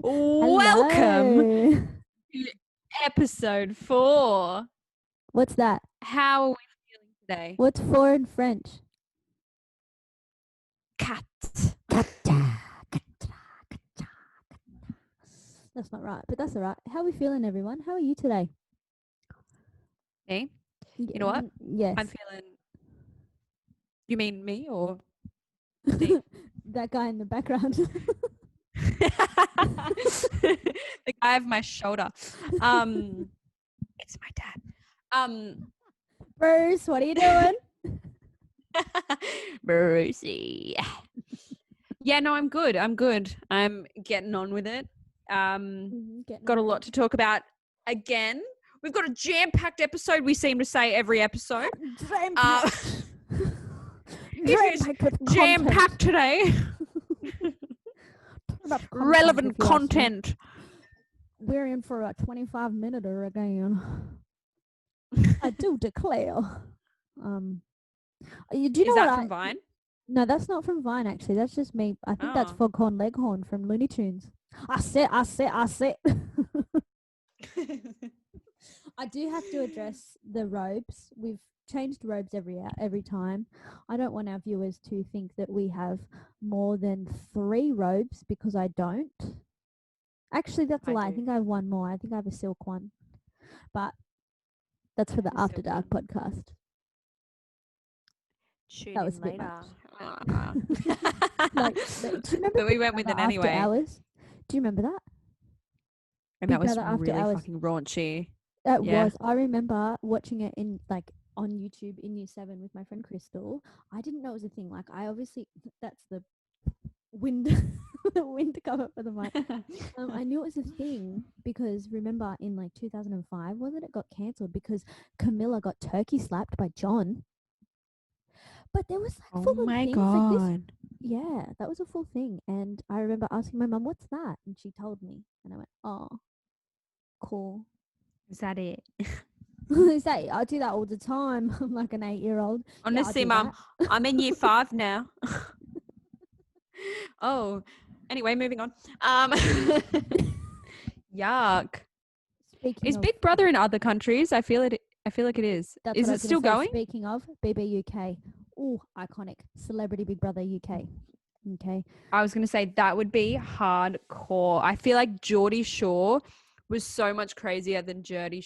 Welcome Hello. to episode 4. What's that? How are we feeling today? What's four in French? Cat. That's not right, but that's all right. How are we feeling, everyone? How are you today? Me? You know what? Yes. I'm feeling... You mean me or Steve? That guy in the background. The guy of my shoulder. It's my dad. Bruce, what are you doing? Brucey. Yeah, no, I'm good. I'm getting on with it. Got a lot to talk about again. We've got a jam-packed episode, we seem to say every episode. Jam-packed. Jam-packed today. Relevant content. We're in for a 25-minute again. I do declare. Do you know Is that from Vine? No, that's not from Vine, actually. That's just me. I think that's Foghorn Leghorn from Looney Tunes. I sit. I do have to address the robes. We've changed robes every time. I don't want our viewers to think that we have more than 3 robes, because I don't. Actually, that's a lie. I think I have one more. I think I have a silk one. But that's for the After Dark podcast. That was a bit later. Like, do you remember? But we went with it anyway. After Hours? Do you remember that? And that was really fucking raunchy. It was. I remember watching it on YouTube in Year 7 with my friend Crystal. I didn't know it was a thing. Like, I obviously, that's the wind, the wind cover for the mic. I knew it was a thing because remember in 2005, wasn't it, got cancelled because Camilla got turkey slapped by John. But there was full of things. Oh my God. Yeah, that was a full thing. And I remember asking my mum, what's that? And she told me. And I went, oh, cool. Is that it? Is that it? I do that all the time. I'm like an 8-year-old. Honestly, Mum, I'm in Year 5 now. Oh, anyway, moving on. Yuck. Is Big Brother in other countries? I feel like it is. Is it still going? Speaking of BB UK. Oh, iconic. Celebrity Big Brother UK. Okay. I was going to say that would be hardcore. I feel like Geordie Shore was so much crazier than Jersey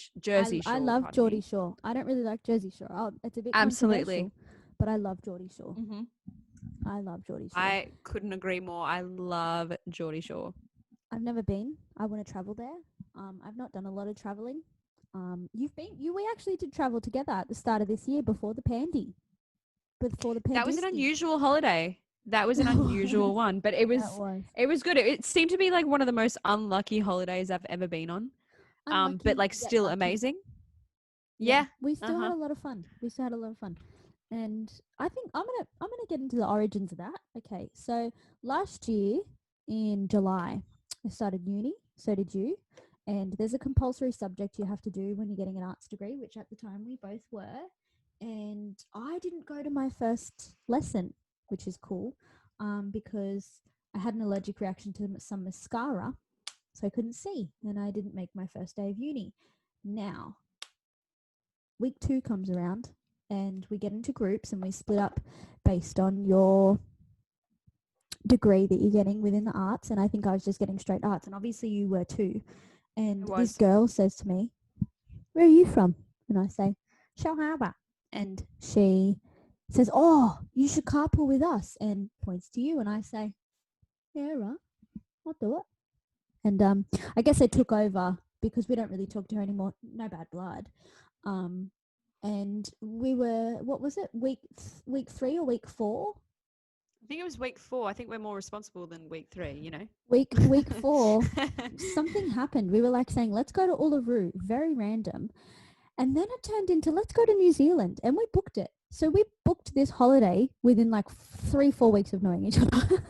Shore. I love Geordie Shore. I don't really like Jersey Shore. It's a bit absolutely, but I love Geordie Shore. Mm-hmm. I love Geordie Shore. I couldn't agree more. I love Geordie Shore. I've never been. I want to travel there. I've not done a lot of traveling. You've been. We actually did travel together at the start of this year before the pandy. That was an unusual holiday. That was an unusual one, but it was good. It seemed to be like one of the most unlucky holidays I've ever been on. But still amazing. Yeah. We still had a lot of fun. And I think I'm gonna get into the origins of that. Okay, so last year in July, I started uni. So did you. And there's a compulsory subject you have to do when you're getting an arts degree, which at the time we both were. And I didn't go to my first lesson, which is cool, because I had an allergic reaction to some mascara, so I couldn't see, and I didn't make my first day of uni. Now, week 2 comes around, and we get into groups, and we split up based on your degree that you're getting within the arts, and I think I was just getting straight arts, and obviously you were too. And this girl says to me, "Where are you from?" And I say, "Shell Harbour." And she says, "Oh, you should carpool with us," and points to you. And I say, "Yeah, right, I'll do it." And I guess I took over because we don't really talk to her anymore. No bad blood. And we were, what was it, week 3 or week 4? I think it was week 4. I think we're more responsible than week 3, you know. Week 4, something happened. We were saying, let's go to Uluru, very random. And then it turned into, let's go to New Zealand. And we booked it. So we booked this holiday within 3-4 weeks of knowing each other.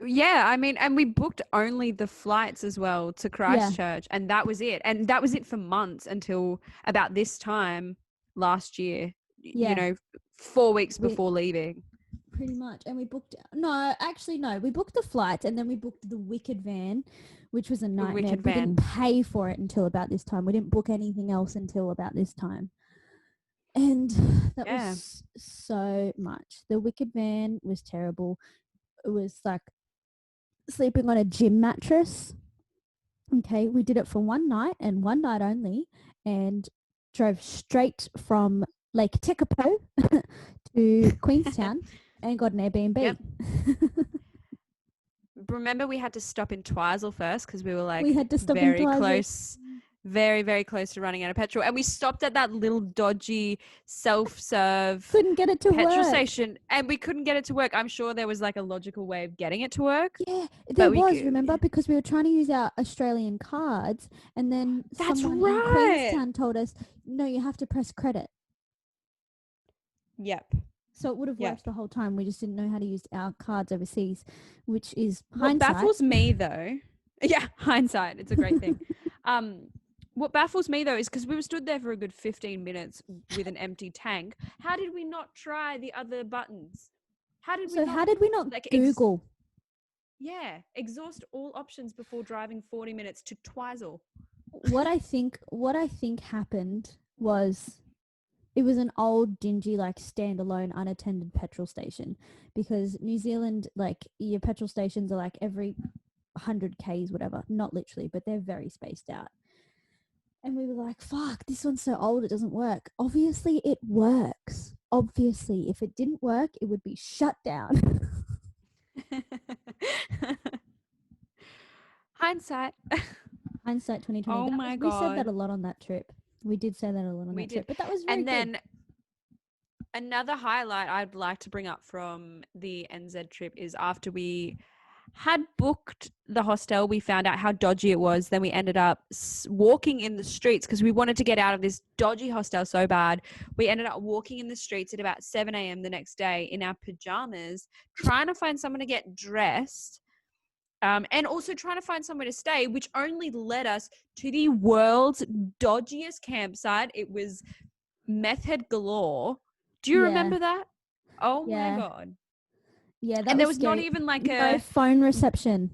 Yeah, I mean, and we booked only the flights as well to Christchurch, and that was it. And that was it for months until about this time last year, 4 weeks before leaving. pretty much. And we booked, we booked the flights and then we booked the Wicked van, which was a nightmare. We didn't pay for it until about this time. We didn't book anything else until about this time. And that was so much. The Wicked van was terrible. It was like sleeping on a gym mattress. Okay, we did it for one night and one night only, and drove straight from Lake Tekapo to Queenstown and got an Airbnb. Yep. Remember, we had to stop in Twizel first because we were like very, very close to running out of petrol. And we stopped at that little dodgy self-serve couldn't get it to petrol work. station, and we couldn't get it to work. I'm sure there was like a logical way of getting it to work. Yeah, there was, remember? Because we were trying to use our Australian cards, and then someone in Queenstown told us, no, you have to press credit. Yep. So it would have worked the whole time. We just didn't know how to use our cards overseas, which is hindsight. What baffles me, though, hindsight, it's a great thing. What baffles me, though, is because we were stood there for a good 15 minutes with an empty tank. How did we not try the other buttons? How did we not like, Google? Exhaust all options before driving 40 minutes to Twizel. What I think happened was it was an old, dingy, like standalone, unattended petrol station, because New Zealand, like your petrol stations are like every 100 Ks, whatever. Not literally, but they're very spaced out. And we were like, fuck, this one's so old, it doesn't work. Obviously, it works. Obviously, if it didn't work, it would be shut down. Hindsight. Hindsight 2020. Oh my God. We said that a lot on that trip. We did say that a lot on that trip, but that was very good. And then another highlight I'd like to bring up from the NZ trip is after we had booked the hostel, we found out how dodgy it was. Then we ended up walking in the streets because we wanted to get out of this dodgy hostel so bad. We ended up walking in the streets at about 7 a.m. the next day in our pajamas, trying to find someone to get dressed. And also trying to find somewhere to stay, which only led us to the world's dodgiest campsite. It was meth head galore. Do you remember that? Oh my God. Yeah, and there was scary. Not even like no phone reception.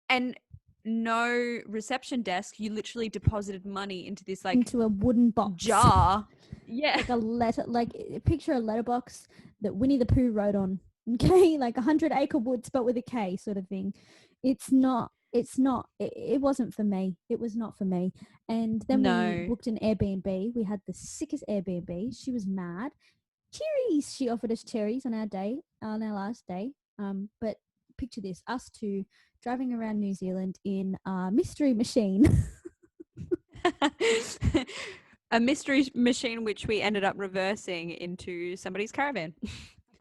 And no reception desk. You literally deposited money into this into a wooden box jar. Yeah. Like a letter, like picture a letterbox that Winnie the Pooh wrote on. Okay, like 100 acre woods, but with a K sort of thing. It wasn't for me. It was not for me. And then we booked an Airbnb. We had the sickest Airbnb. She was mad. Cherries. She offered us cherries on our last day. But picture this, us two driving around New Zealand in a mystery machine. A mystery machine which we ended up reversing into somebody's caravan.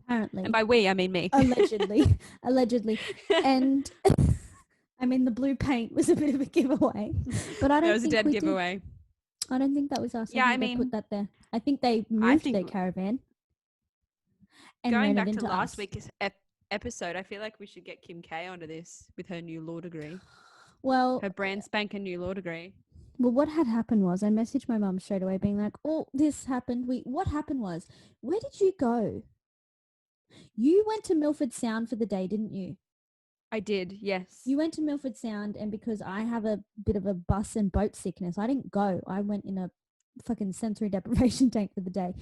Apparently. And by we, I mean me. Allegedly. And I mean, the blue paint was a bit of a giveaway. But I don't think that was a dead giveaway. I don't think that was us. Yeah, I mean, they put that there. I think they moved their caravan. And going back to last week's episode, I feel like we should get Kim K onto this with her new law degree. Well, her brand spanking new law degree. Well, what had happened was I messaged my mum straight away being like, oh, this happened. What happened was, where did you go? You went to Milford Sound for the day, didn't you? I did, yes. You went to Milford Sound, and because I have a bit of a bus and boat sickness, I didn't go. I went in a fucking sensory deprivation tank for the day.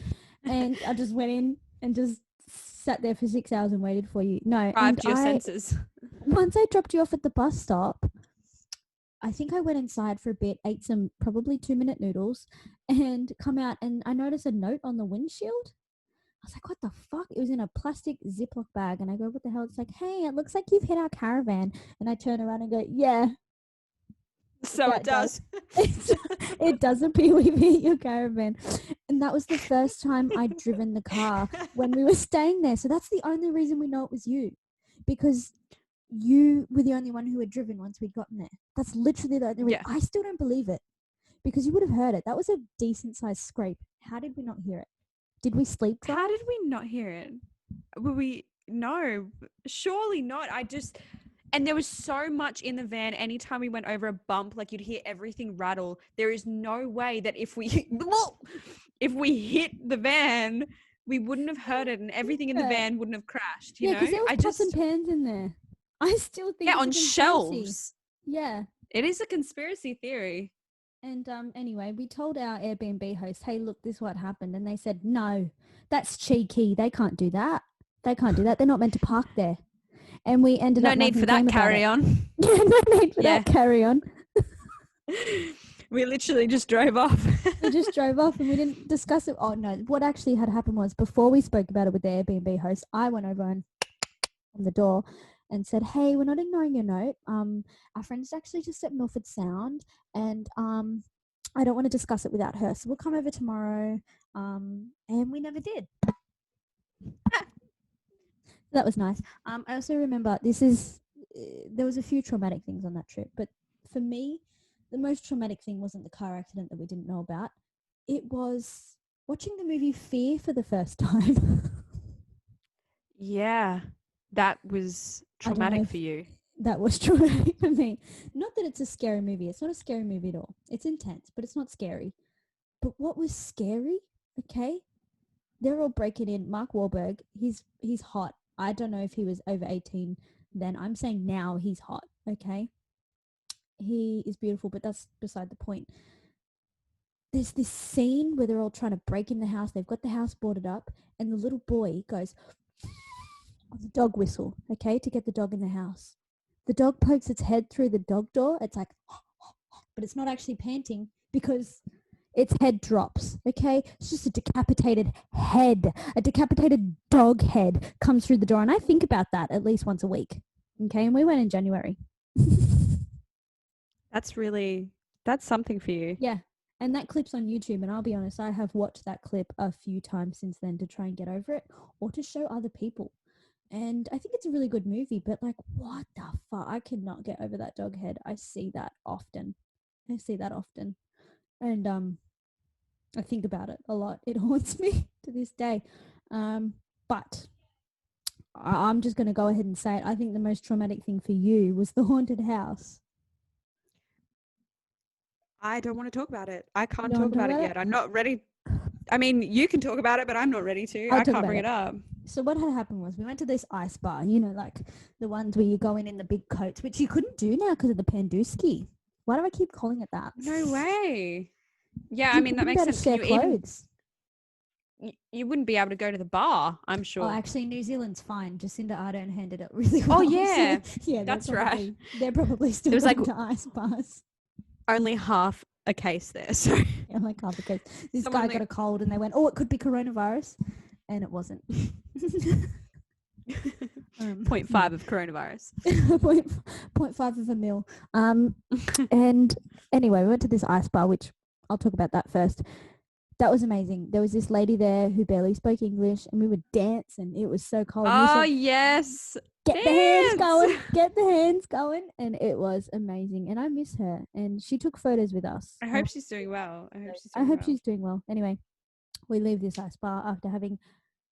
And I just went in and just sat there for 6 hours and waited for you. No, Bribed your senses. Once I dropped you off at the bus stop, I think I went inside for a bit, ate some probably 2-minute noodles, and come out and I noticed a note on the windshield. I was like, what the fuck? It was in a plastic Ziploc bag. And I go, what the hell? It's like, hey, it looks like you've hit our caravan. And I turn around and go, yeah. So it does. It does appear we've hit your caravan. And that was the first time I'd driven the car when we were staying there. So that's the only reason we know it was you. Because you were the only one who had driven once we'd gotten there. That's literally the only reason. I still don't believe it. Because you would have heard it. That was a decent sized scrape. How did we not hear it? Did we sleep drive? How did we not hear it? No, surely not. And there was so much in the van. Anytime we went over a bump, like you'd hear everything rattle. There is no way that if we hit the van, we wouldn't have heard it, and everything in the van wouldn't have crashed. You know, because there was pots and pans in there. I still think it's on a conspiracy. shelves. Yeah, it is a conspiracy theory. And anyway, we told our Airbnb host, "Hey, look, this is what happened," and they said, "No, that's cheeky. They can't do that. They can't do that. They're not meant to park there." And we ended up no need for that. Carry on. Yeah, no need for that. Carry on. We literally just drove off. We just drove off and we didn't discuss it. Oh no! What actually had happened was, before we spoke about it with the Airbnb host, I went over and on the door and said, "Hey, we're not ignoring your note. Our friend's actually just at Milford Sound, and I don't want to discuss it without her. So we'll come over tomorrow." And we never did. That was nice. I also remember there was a few traumatic things on that trip, but for me, the most traumatic thing wasn't the car accident that we didn't know about. It was watching the movie Fear for the first time. Yeah, that was traumatic for you. That was traumatic for me. Not that it's a scary movie. It's not a scary movie at all. It's intense, but it's not scary. But what was scary, okay? They're all breaking in. Mark Wahlberg, he's hot. I don't know if he was over 18 then. I'm saying now he's hot, okay? He is beautiful, but that's beside the point. There's this scene where they're all trying to break in the house. They've got the house boarded up, and the little boy goes on the dog whistle, okay, to get the dog in the house. The dog pokes its head through the dog door. It's like, but it's not actually panting because its head drops, okay? It's just a decapitated head. A decapitated dog head comes through the door, and I think about that at least once a week, okay? And we went in January. That's something for you. Yeah. And that clip's on YouTube, and I'll be honest, I have watched that clip a few times since then to try and get over it or to show other people. And I think it's a really good movie, but like, what the fuck? I cannot get over that dog head. I see that often. And I think about it a lot. It haunts me to this day. But I'm just going to go ahead and say it. I think the most traumatic thing for you was the haunted house. I don't want to talk about it. I can't talk about it yet. I'm not ready. I mean, you can talk about it, but I'm not ready to. I can't bring it up. So what had happened was we went to this ice bar, you know, like the ones where you go in the big coats, which you couldn't do now because of the Panduski. Why do I keep calling it that? No way. Yeah, I mean, that makes sense. You wouldn't be able to go to the bar, I'm sure. Oh, actually, New Zealand's fine. Jacinda Ardern handled it really well. Oh, yeah. So, yeah, that's right. They're probably still going to ice bars. Only half a case there, so. Yeah, like half a case. This guy got a cold and they went, "Oh, it could be coronavirus." And it wasn't. 0.5 of coronavirus. 0.5 of a mil. And anyway, we went to this ice bar, which I'll talk about that first. That was amazing. There was this lady there who barely spoke English, and we would dance, and it was so cold. Oh, yes. Get the hands going. Get the hands going. And it was amazing. And I miss her. And she took photos with us. I hope she's doing well. I hope she's doing well. Anyway, we leave this ice bar after having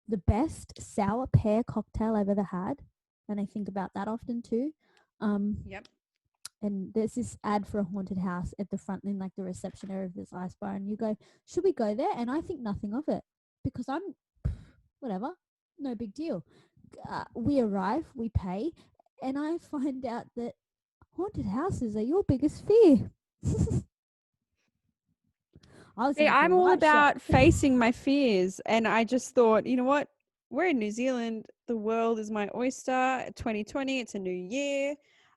the best sour pear cocktail I've ever had. And I think about that often too. Yep. And there's this ad for a haunted house at the front in like the reception area of this ice bar. And you go, should we go there? And I think nothing of it because whatever, no big deal. We arrive, we pay, and I find out that haunted houses are your biggest fear. I'm all about facing my fears, and I just thought, you know what? We're in New Zealand. The world is my oyster. 2020, it's a new year.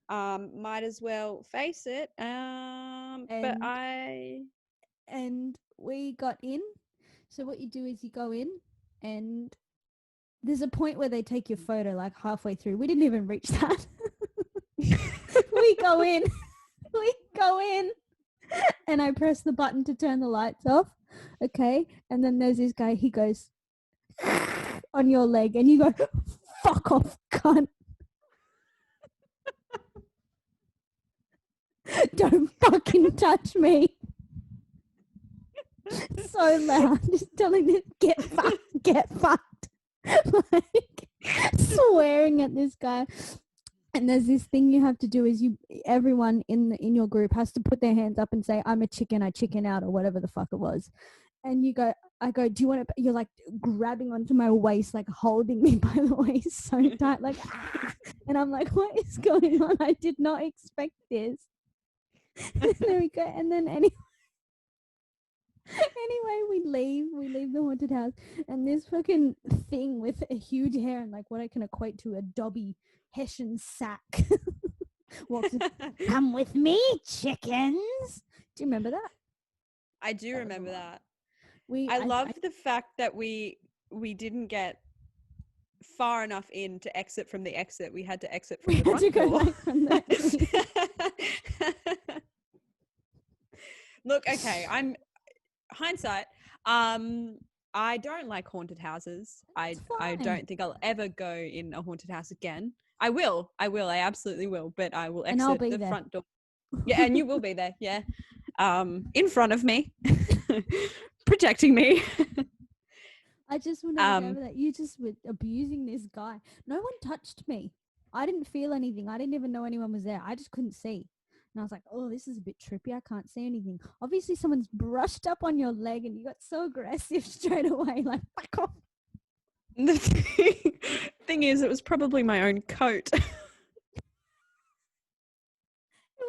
Might as well face it. And we got in. So what you do is you go in, and there's a point where they take your photo like halfway through. We didn't even reach that. We go in, and I press the button to turn the lights off. Okay. And then there's this guy, he goes on your leg and you go, "Fuck off, cunt." Don't fucking touch me. So loud, just telling him, get fucked. Like swearing at this guy. And there's this thing you have to do is everyone in your group has to put their hands up and say, "I'm a chicken, I chicken out," or whatever the fuck it was. And I go, do you want to, you're like grabbing onto my waist, like holding me by the waist so tight, like, and I'm like, what is going on? I did not expect this. And there we go. And then anyway, we leave the haunted house, and this fucking thing with a huge hair and like what I can equate to a Dobby Hessian sack walks in, come with me, chickens. Do you remember that? I do remember that. I love the fact that we didn't get far enough in to exit from the exit. We had to exit from the front door. Right from Look, okay, I'm hindsight. I don't like haunted houses. I don't think I'll ever go in a haunted house again. I will. I absolutely will. But I will exit the front door. Yeah, and you will be there. Yeah, in front of me, protecting me. I just want to remember that you just were abusing this guy. No one touched me. I didn't feel anything. I didn't even know anyone was there. I just couldn't see. And I was like, oh, this is a bit trippy. I can't see anything. Obviously, someone's brushed up on your leg and you got so aggressive straight away. Like, back off. The thing is, it was probably my own coat. It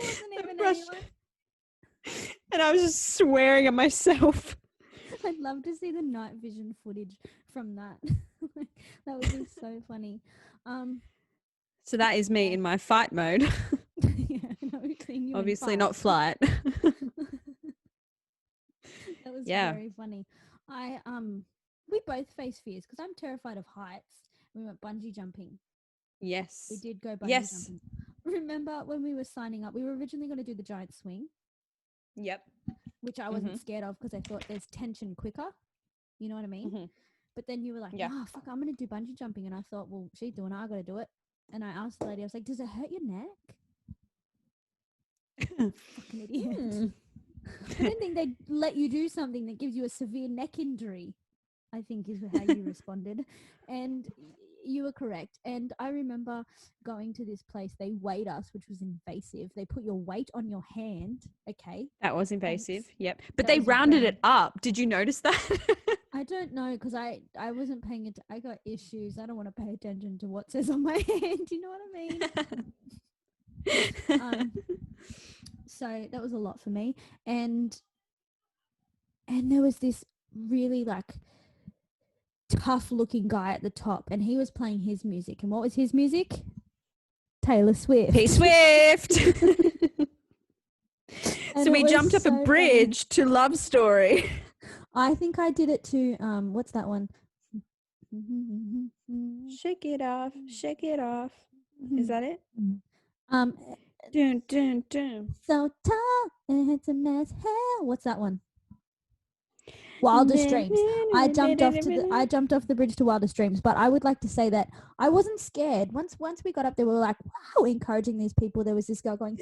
wasn't even anyone. And I was just swearing at myself. I'd love to see the night vision footage from that. That would be so funny. So that is me in my fight mode. Yeah, you obviously not flight. That was very funny. We both face fears because I'm terrified of heights. We went bungee jumping. Yes. We did go bungee jumping. Remember when we were signing up, we were originally going to do the giant swing. Yep. Which I wasn't scared of because I thought there's tension quicker. You know what I mean? Mm-hmm. But then you were like, oh, fuck, I'm going to do bungee jumping. And I thought, well, she's doing it. I got to do it. And I asked the lady, I was like, does it hurt your neck? Fucking idiot. I didn't think they'd let you do something that gives you a severe neck injury, I think is how you responded. And you were correct. And I remember going to this place. They weighed us, which was invasive. They put your weight on your hand. Okay. That was invasive. Yep. But they rounded it up. Did you notice that? I don't know because I wasn't paying it. I got issues. I don't want to pay attention to what says on my hand. You know what I mean? So that was a lot for me. And there was this really like tough looking guy at the top, and he was playing his music. And what was his music? Taylor Swift. T-Swift. So we jumped up a bridge to Love Story. I think I did it to what's that one? Shake it off, shake it off. Is that it? Dun, dun, dun. So tall and it's a mess. Hell, what's that one? Wildest Dreams. I jumped off the bridge to Wildest Dreams, but I would like to say that I wasn't scared. Once we got up there, we were like, wow, encouraging these people. There was this girl going,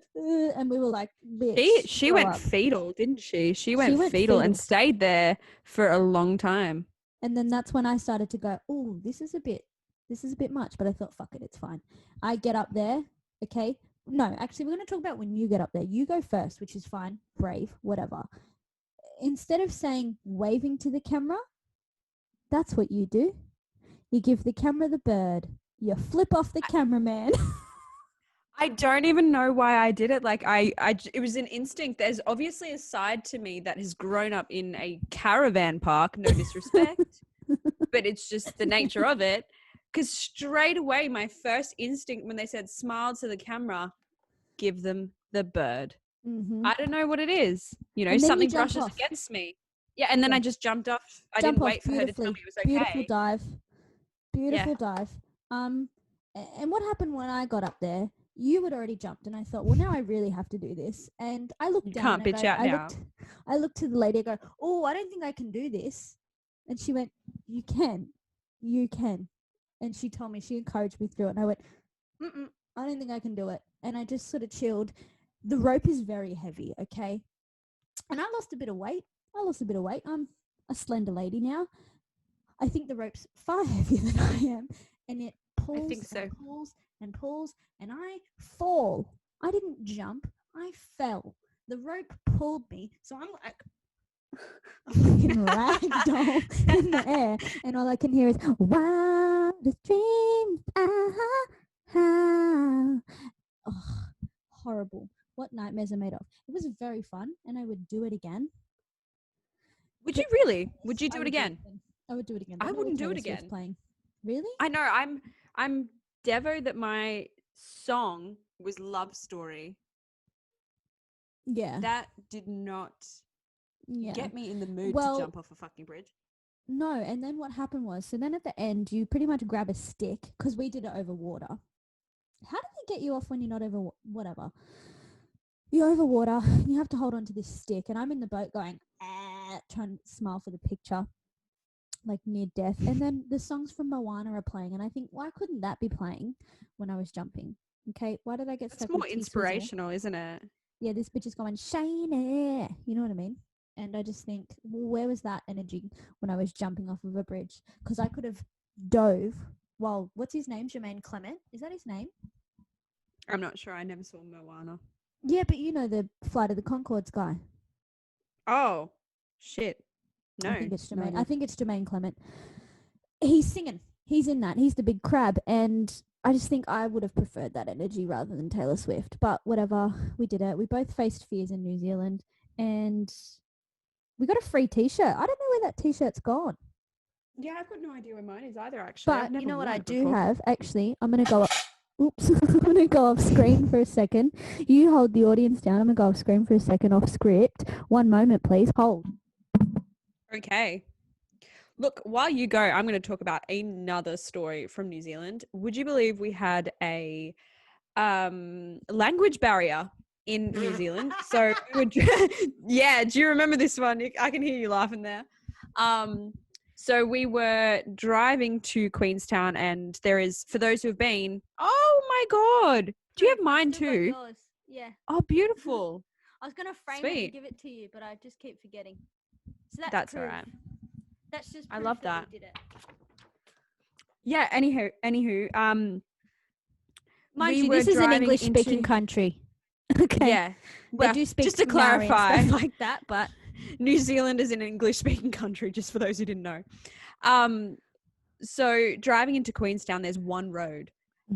and we were like, bitch. She went fetal, didn't she? She went fetal and stayed there for a long time. And then that's when I started to go, oh, this is a bit much, but I thought, fuck it, it's fine. I get up there, okay? No, actually, we're going to talk about when you get up there. You go first, which is fine, brave, whatever. Instead of saying waving to the camera, that's what you do. You give the camera the bird. You flip off the cameraman. I don't even know why I did it. Like it was an instinct. There's obviously a side to me that has grown up in a caravan park, no disrespect, but it's just the nature of it. Because straight away, my first instinct when they said smile to the camera, give them the bird. Mm-hmm. I don't know what it is. You know, something brushes against me. Yeah, and then I just jumped off. I didn't wait for her to tell me it was okay. Beautiful dive. And what happened when I got up there? You had already jumped, and I thought, well, now I really have to do this. And I looked down. Can't bitch out now. I looked to the lady. I go, oh, I don't think I can do this. And she went, you can. And she told me, she encouraged me through it. And I went, I don't think I can do it. And I just sort of chilled. The rope is very heavy, okay? And I lost a bit of weight. I'm a slender lady now. I think the rope's far heavier than I am. And it pulls and pulls and pulls. And I fall. I didn't jump. I fell. The rope pulled me. So I'm like ragdoll in the air, and all I can hear is wildest dreams I have. Oh, horrible. What nightmares are made of. It was very fun, and I would do it again. Would you really? Would you do it again? I would do it again. I wouldn't do it again. Playing. Really? I know. I'm devo that my song was Love Story. Yeah. That did not get me in the mood to jump off a fucking bridge. No, and then what happened was, so then at the end, you pretty much grab a stick, because we did it over water. How do they get you off when you're not over whatever? You're over water, you have to hold on to this stick, and I'm in the boat going, trying to smile for the picture, like near death. And then the songs from Moana are playing, and I think, why couldn't that be playing when I was jumping? Okay, why did I get stuck? It's more inspirational, isn't it? Yeah, this bitch is going shiny. You know what I mean? And I just think, well, where was that energy when I was jumping off of a bridge? Because I could have dove. Well, what's his name? Jermaine Clement. Is that his name? I'm not sure. I never saw Moana. Yeah, but you know the Flight of the Conchords guy. Oh, shit. No. I think it's Jermaine. No. I think it's Jermaine Clement. He's singing. He's in that. He's the big crab. And I just think I would have preferred that energy rather than Taylor Swift. But whatever. We did it. We both faced fears in New Zealand. And we got a free t-shirt. I don't know where that t-shirt's gone. Yeah, I've got no idea where mine is either, actually. But you know what I do have? Actually, I'm going to go up. Oops. I'm going to go off screen for a second. You hold the audience down. I'm going to go off screen for a second, off script. 1 moment, please. Hold. Okay. Look, while you go, I'm going to talk about another story from New Zealand. Would you believe we had a language barrier in New Zealand? So we would, yeah, do you remember this one? I can hear you laughing there. So we were driving to Queenstown, and there is, for those who have been, oh my God, do you have mine too? Yours. Yeah. Oh, beautiful. I was going to frame it and give it to you, but I just keep forgetting. So that's all right. That's just I love that. We did it. Yeah, anywho, mind you, this is an English-speaking country. Okay. Yeah. Well, they do speak just to clarify, like that, but New Zealand is an English-speaking country, just for those who didn't know. So driving into Queenstown, there's one road,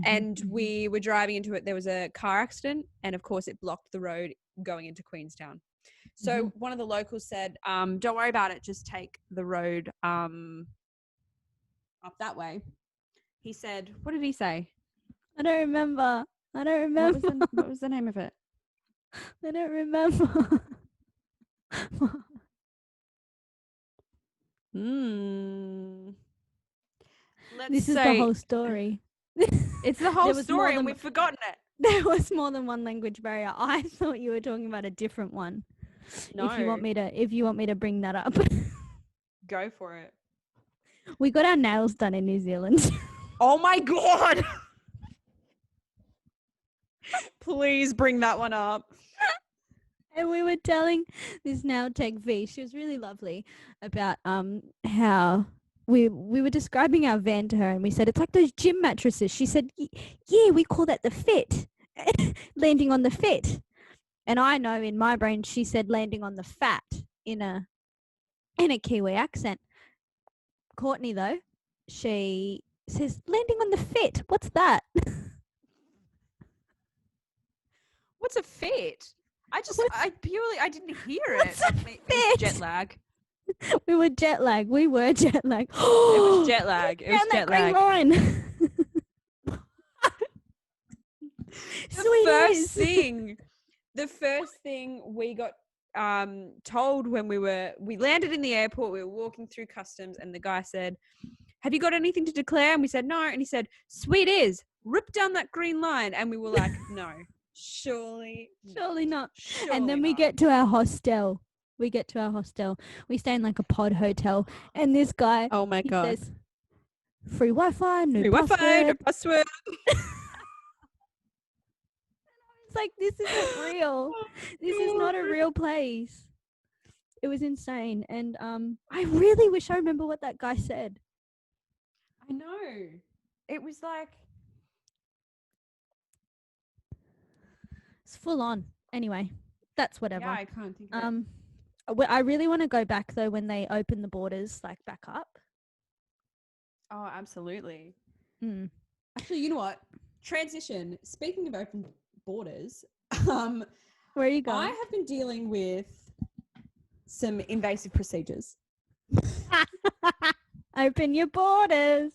and we were driving into it. There was a car accident, and of course, it blocked the road going into Queenstown. So one of the locals said, "Don't worry about it. Just take the road up that way." He said, "What did he say?" I don't remember. What was the name of it? I don't remember. This is the whole story. It's the whole story, and we've forgotten it. There was more than one language barrier. I thought you were talking about a different one. No. If you want me to bring that up. Go for it. We got our nails done in New Zealand. Oh my God. Please bring that one up. And we were telling this nail tech V, she was really lovely, about how we were describing our van to her, and we said it's like those gym mattresses. She said, yeah, we call that the fit. Landing on the fit. And I know in my brain she said landing on the fat in a Kiwi accent. Courtney though, she says landing on the fit. What's that? What's a fit? I didn't hear it. It was jet lag. We were jet lag. It was jet lag. It was jet lag. The first thing we got told when we landed in the airport, we were walking through customs, and the guy said, "Have you got anything to declare?" And we said, "No." And he said, "Sweet is, rip down that green line." And we were like, "No, surely not. And then we get to our hostel. We stay in like a pod hotel, and this guy, oh my God, says, free Wi-Fi, no password. It's like, this isn't real. This is not a real place. It was insane. And I really wish I remember what that guy said. I know. It was like, it's full on. Anyway, that's whatever. Yeah, I can't think of it. I really want to go back though when they open the borders like back up. Oh, absolutely. Actually, you know what? Transition. Speaking of open borders, where are you going? I have been dealing with some invasive procedures. Open your borders.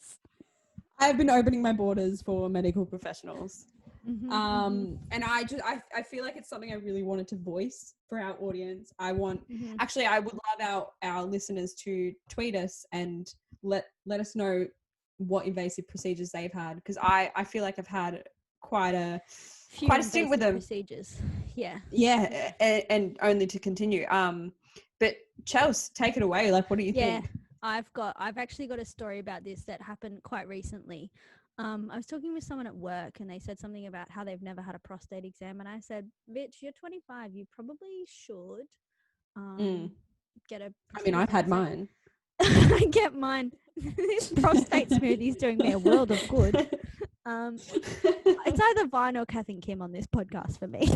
I've been opening my borders for medical professionals. Mm-hmm, and I feel like it's something I really wanted to voice for our audience. Actually, I would love our listeners to tweet us and let us know what invasive procedures they've had, because I feel like I've had quite a stint with them. Procedures. Yeah, and only to continue. But Chels, take it away. Like, what do you think? I've actually got a story about this that happened quite recently. I was talking with someone at work and they said something about how they've never had a prostate exam, and I said, "Bitch, you're 25. You probably should get a." I mean, I've had mine. I get mine. This prostate smoothie is doing me a world of good. It's either Vine or Kath and Kim on this podcast for me.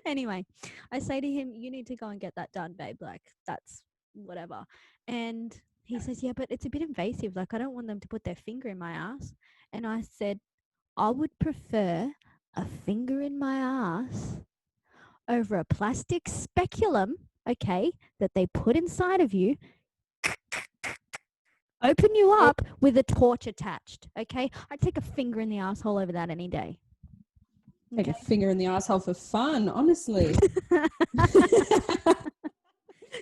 Anyway, I say to him, "You need to go and get that done, babe. Like, that's whatever." And he says, "Yeah, but it's a bit invasive. Like, I don't want them to put their finger in my ass." And I said, "I would prefer a finger in my ass over a plastic speculum, okay, that they put inside of you, open you up with a torch attached, okay? I'd take a finger in the asshole over that any day." Take a finger in the asshole for fun, honestly.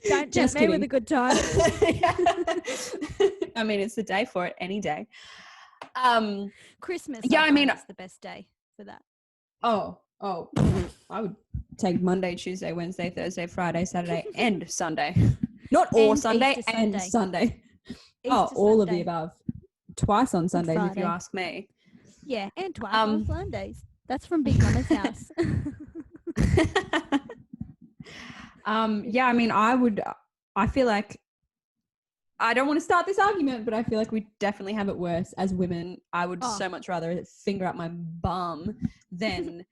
Don't tempt me with a good time. I mean, it's the day for it, any day. Christmas. Yeah, I mean, it's the best day for that. Oh, I would take Monday, Tuesday, Wednesday, Thursday, Friday, Saturday, and Sunday. Not all Sunday, and Sunday. All of the above. Twice on Sundays, if you ask me. Yeah, and twice on Sundays. That's from Big Mama's house. Yeah, I mean, I feel like, I don't want to start this argument, but I feel like we definitely have it worse as women. I would so much rather finger up my bum than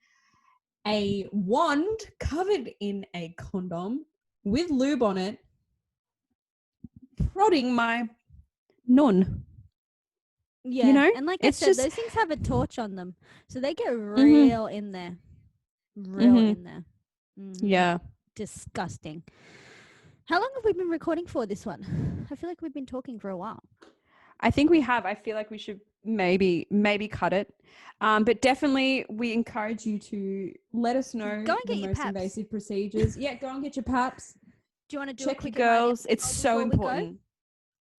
a wand covered in a condom with lube on it, prodding my nun. Yeah, you know? And like I said, those things have a torch on them, so they get real in there. In there. Yeah. Disgusting. How long have we been recording for this one? I feel like we've been talking for a while. I think we have. I feel like we should maybe cut it. But definitely we encourage you to let us know the most invasive procedures. Yeah, go and get your paps. Do you want to check your girls? It's so important.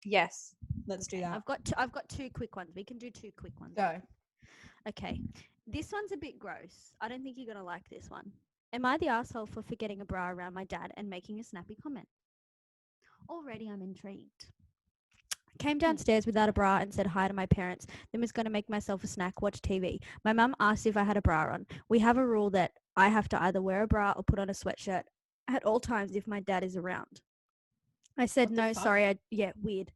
Yes. Let's do that. I've got two quick ones. We can do two quick ones. Go. Okay. This one's a bit gross. I don't think you're going to like this one. Am I the asshole for forgetting a bra around my dad and making a snappy comment? Already I'm intrigued. Came downstairs without a bra and said hi to my parents, then was going to make myself a snack, watch TV. My mum asked if I had a bra on. We have a rule that I have to either wear a bra or put on a sweatshirt at all times if my dad is around. I said, no, sorry. Weird.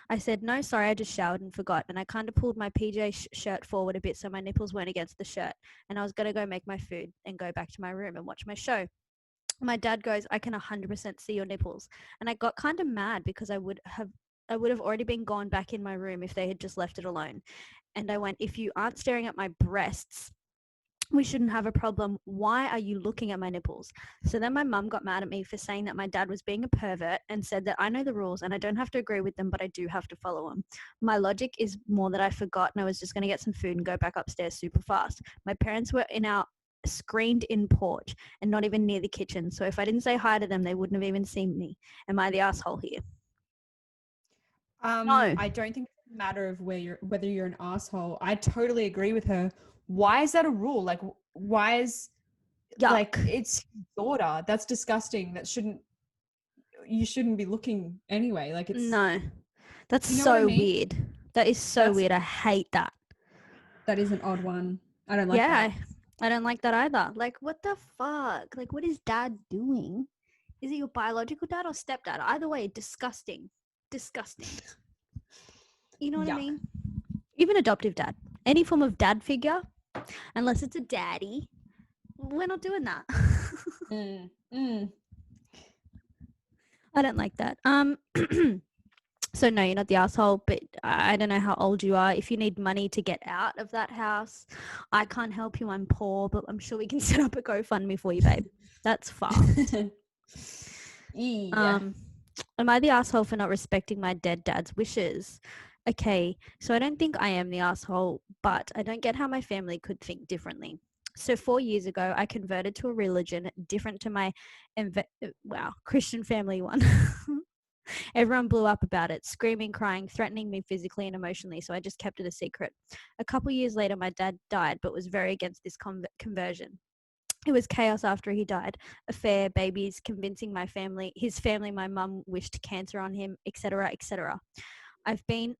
I said, no, sorry, I just showered and forgot. And I kind of pulled my PJ shirt forward a bit so my nipples weren't against the shirt. And I was going to go make my food and go back to my room and watch my show. My dad goes, I can 100% see your nipples. And I got kind of mad because I would have already been gone back in my room if they had just left it alone. And I went, if you aren't staring at my breasts, we shouldn't have a problem. Why are you looking at my nipples? So then my mum got mad at me for saying that my dad was being a pervert and said that I know the rules and I don't have to agree with them, but I do have to follow them. My logic is more that I forgot and I was just going to get some food and go back upstairs super fast. My parents were in our screened-in porch and not even near the kitchen. So if I didn't say hi to them, they wouldn't have even seen me. Am I the asshole here? No. I don't think it's a matter of whether you're an asshole. I totally agree with her. Why is that a rule? Like, why is like it's daughter? That's disgusting. You shouldn't be looking anyway. Like, it's that's so weird. That is so weird. I hate that. That is an odd one. I don't like that. I don't like that either. Like, what the fuck? Like, what is dad doing? Is it your biological dad or stepdad? Either way, disgusting. You know what I mean? Even adoptive dad. Any form of dad figure, unless it's a daddy, we're not doing that. I don't like that. So no, you're not the asshole, but I don't know how old you are. If you need money to get out of that house, I can't help you. I'm poor, but I'm sure we can set up a GoFundMe for you, babe. That's fast. Yeah. Am I the asshole for not respecting my dead dad's wishes? Okay, so I don't think I am the asshole, but I don't get how my family could think differently. So 4 years ago, I converted to a religion different to my Christian family one. Everyone blew up about it, screaming, crying, threatening me physically and emotionally, so I just kept it a secret. A couple years later, my dad died, but was very against this conversion. It was chaos after he died. Affair, babies, convincing his family, my mum wished cancer on him, etc., etc. I've been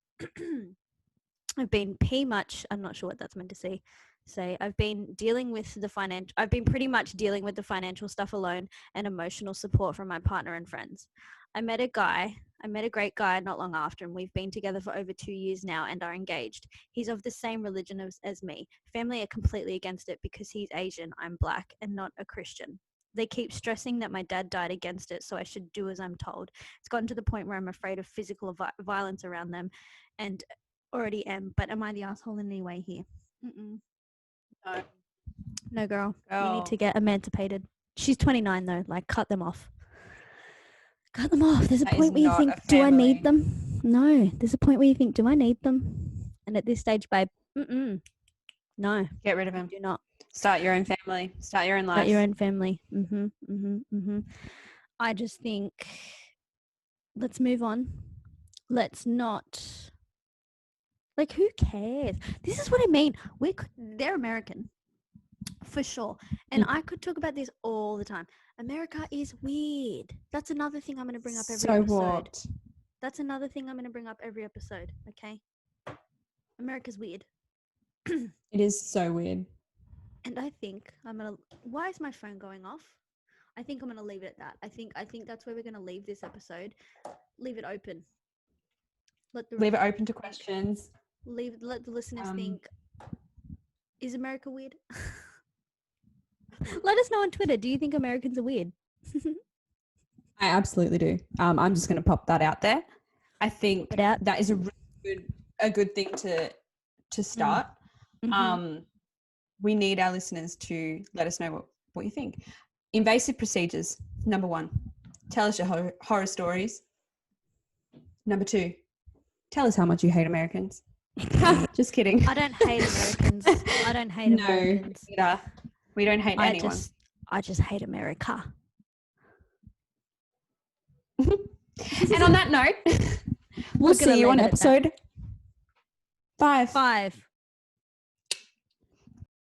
pretty much, I'm not sure what that's meant to say. I've been pretty much dealing with the financial stuff alone and emotional support from my partner and friends. I met a great guy not long after, and we've been together for over 2 years now and are engaged. He's of the same religion as me. Family are completely against it because he's Asian, I'm black, and not a Christian. They keep stressing that my dad died against it, so I should do as I'm told. It's gotten to the point where I'm afraid of physical violence around them, and already am. But am I the asshole in any way here? Mm-mm. No, girl. You need to get emancipated. She's 29 though. Like, cut them off. Cut them off. There's a point where you think, do I need them? No. There's a point where you think, do I need them? And at this stage, babe, no. Get rid of him. Do not. Start your own family. Start your own life. Start your own family. I just think, let's move on. Let's not. Like, who cares? This is what I mean. They're American, for sure. And I could talk about this all the time. America is weird. That's another thing I'm going to bring up every episode. What? That's another thing I'm going to bring up every episode, okay? America's weird. It is so weird. And I think why is my phone going off? I think I'm going to leave it at that. I think that's where we're going to leave this episode. Leave it open. Leave it open to questions. Let the listeners think, is America weird? Let us know on Twitter. Do you think Americans are weird? I absolutely do. I'm just going to pop that out there. I think that is a good thing to start. Mm-hmm. We need our listeners to let us know what you think. Invasive procedures, number 1. Tell us your horror stories. Number 2, tell us how much you hate Americans. Just kidding. I don't hate Americans. Americans. No, we don't hate anyone. I just hate America. And on that note, we'll see you on episode 5.